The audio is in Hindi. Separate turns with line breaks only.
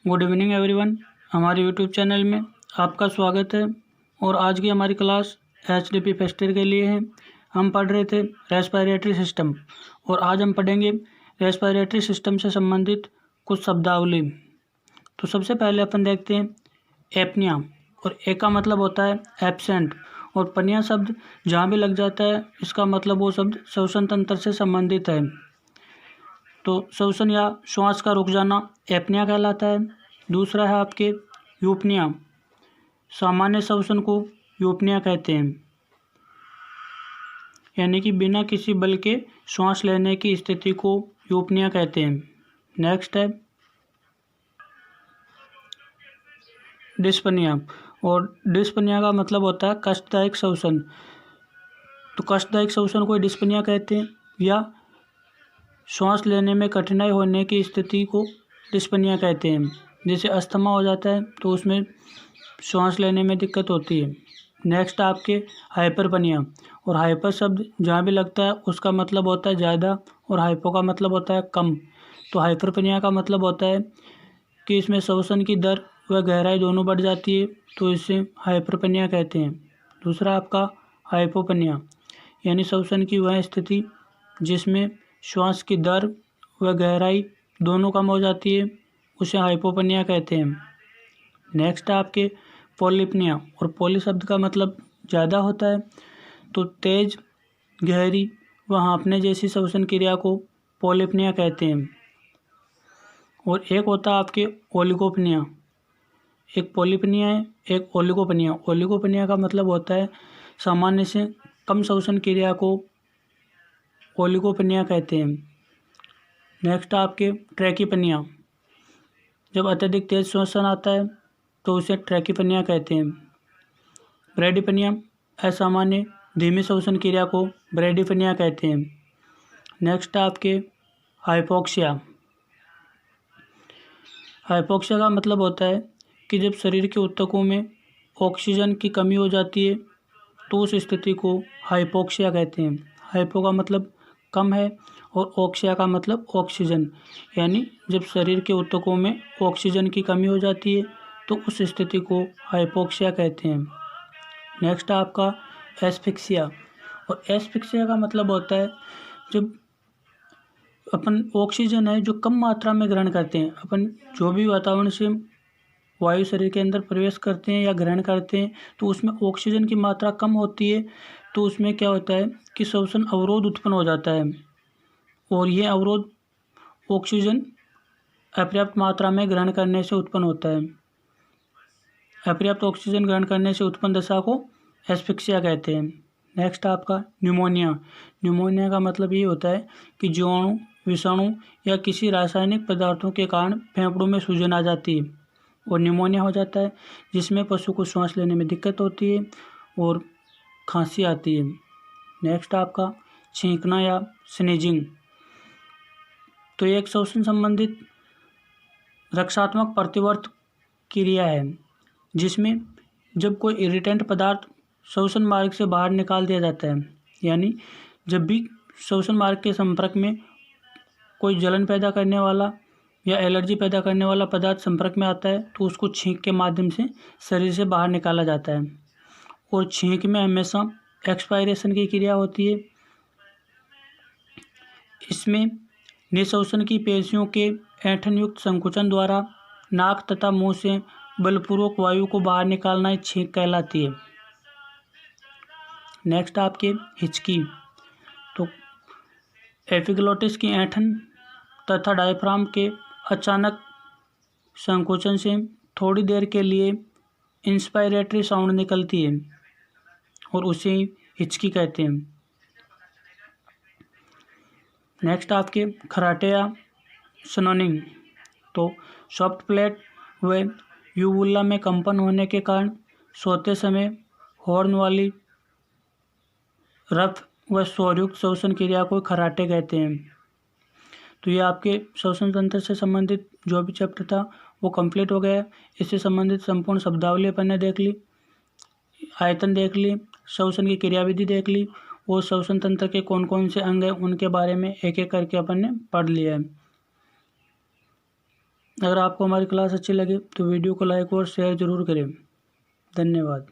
Good evening everyone. हमारे यूट्यूब चैनल में आपका स्वागत है। और आज की हमारी क्लास HDP फर्स्ट ईयर के लिए है। हम पढ़ रहे थे रेस्पिरेटरी सिस्टम और आज हम पढ़ेंगे रेस्पिरेटरी सिस्टम से संबंधित कुछ शब्दावली। तो सबसे पहले अपन देखते हैं एपनिया। और ए का मतलब होता है एब्सेंट और पनिया शब्द जहाँ भी लग जाता है इसका मतलब वो शब्द श्वसन तंत्र से संबंधित है। तो श्वसन या श्वास का रुक जाना एपनिया कहलाता है। दूसरा है आपके यूपनिया। सामान्य श्वसन को यूपनिया कहते हैं, यानी कि बिना किसी बल के श्वास लेने की स्थिति को यूपनिया कहते हैं। नेक्स्ट है डिस्पनिया। और डिस्पनिया का मतलब होता है कष्टदायक श्वसन। तो कष्टदायक श्वसन को डिस्पनिया कहते हैं, या श्वास लेने में कठिनाई होने की स्थिति को डिस्पनिया कहते हैं। जैसे अस्थमा हो जाता है तो उसमें श्वास लेने में दिक्कत होती है। नेक्स्ट आपके हाइपरपनिया। और हाइपर शब्द जहाँ भी लगता है उसका मतलब होता है ज़्यादा और हाइपो का मतलब होता है कम। तो हाइपरपनिया का मतलब होता है कि इसमें श्वसन की दर व गहराई दोनों बढ़ जाती है, तो इसे हाइपरपनिया कहते हैं। दूसरा आपका हाइपोपनिया, यानी श्वसन की वह स्थिति जिसमें श्वास की दर व गहराई दोनों कम हो जाती है, उसे हाइपोपनिया कहते हैं। नेक्स्ट आपके पॉलीपनिया। और पॉली शब्द का मतलब ज़्यादा होता है, तो तेज, गहरी व हाँफने जैसी श्वसन क्रिया को पॉलीपनिया कहते हैं। और एक होता है आपके ओलिगोपनिया। एक पॉलीपनिया है, एक ओलिगोपनिया। ओलिगोपनिया का मतलब होता है सामान्य से कम श्वसन क्रिया को ओलिगोपनिया कहते हैं। नेक्स्ट आपके ट्रैकीपनिया। जब अत्यधिक तेज श्वसन आता है तो उसे ट्रैकीपनिया कहते हैं। ब्रैडीपनिया, असामान्य धीमी श्वसन क्रिया को ब्रैडीपनिया कहते हैं। नेक्स्ट आपके हाइपोक्सिया। हाइपोक्सिया का मतलब होता है कि जब शरीर के ऊतकों में ऑक्सीजन की कमी हो जाती है तो उस स्थिति को हाइपोक्सिया कहते हैं। हाइपो का मतलब कम है और ऑक्सिया का मतलब ऑक्सीजन, यानी जब शरीर के ऊतकों में ऑक्सीजन की कमी हो जाती है तो उस स्थिति को हाइपोक्सिया कहते हैं। नेक्स्ट आपका एस्फिक्सिया। और एस्फिक्सिया का मतलब होता है जब अपन ऑक्सीजन है जो कम मात्रा में ग्रहण करते हैं। अपन जो भी वातावरण से वायु शरीर के अंदर प्रवेश करते हैं या ग्रहण करते हैं तो उसमें ऑक्सीजन की मात्रा कम होती है, तो उसमें क्या होता है कि श्वसन अवरोध उत्पन्न हो जाता है। और ये अवरोध ऑक्सीजन अपर्याप्त मात्रा में ग्रहण करने से उत्पन्न होता है। अपर्याप्त ऑक्सीजन ग्रहण करने से उत्पन्न दशा को एस्फिक्सिया कहते हैं। नेक्स्ट आपका न्यूमोनिया। न्यूमोनिया का मतलब ये होता है कि जीवाणु, विषाणु या किसी रासायनिक पदार्थों के कारण फेफड़ों में सूजन आ जाती है और न्यूमोनिया हो जाता है, जिसमें पशु को सांस लेने में दिक्कत होती है और खांसी आती है। नेक्स्ट आपका छींकना या स्नीजिंग। तो ये एक श्वसन संबंधित रक्षात्मक प्रतिवर्त क्रिया है, जिसमें जब कोई इरिटेंट पदार्थ श्वसन मार्ग से बाहर निकाल दिया जाता है, यानी जब भी श्वसन मार्ग के संपर्क में कोई जलन पैदा करने वाला या एलर्जी पैदा करने वाला पदार्थ संपर्क में आता है तो उसको छींक के माध्यम से शरीर से बाहर निकाला जाता है। और छींक में हमेशा एक्सपायरेशन की क्रिया होती है। इसमें निःश्वसन की पेशियों के ऐंठन युक्त संकुचन द्वारा नाक तथा मुंह से बलपूर्वक वायु को बाहर निकालना छींक कहलाती है। नेक्स्ट आपके हिचकी। तो एपिग्लोटिस की ऐंठन तथा डायफ्राम के अचानक संकोचन से थोड़ी देर के लिए इंस्पायरेटरी साउंड निकलती है और उसे हिचकी कहते हैं। नेक्स्ट आपके खराटे या स्नोनिंग। तो सॉफ्ट प्लेट व यूबुला में कंपन होने के कारण सोते समय हॉर्न वाली रफ व स्वरयुक्त श्वसन क्रिया को खराटे कहते हैं। तो ये आपके श्वसन तंत्र से संबंधित जो भी चैप्टर था वो कंप्लीट हो गया। इससे संबंधित संपूर्ण शब्दावली अपन ने देख ली, आयतन देख ली, श्वसन की क्रियाविधि देख ली और श्वसन तंत्र के कौन कौन से अंग हैं उनके बारे में एक एक करके अपन ने पढ़ लिया है। अगर आपको हमारी क्लास अच्छी लगे तो वीडियो को लाइक और शेयर ज़रूर करें। धन्यवाद।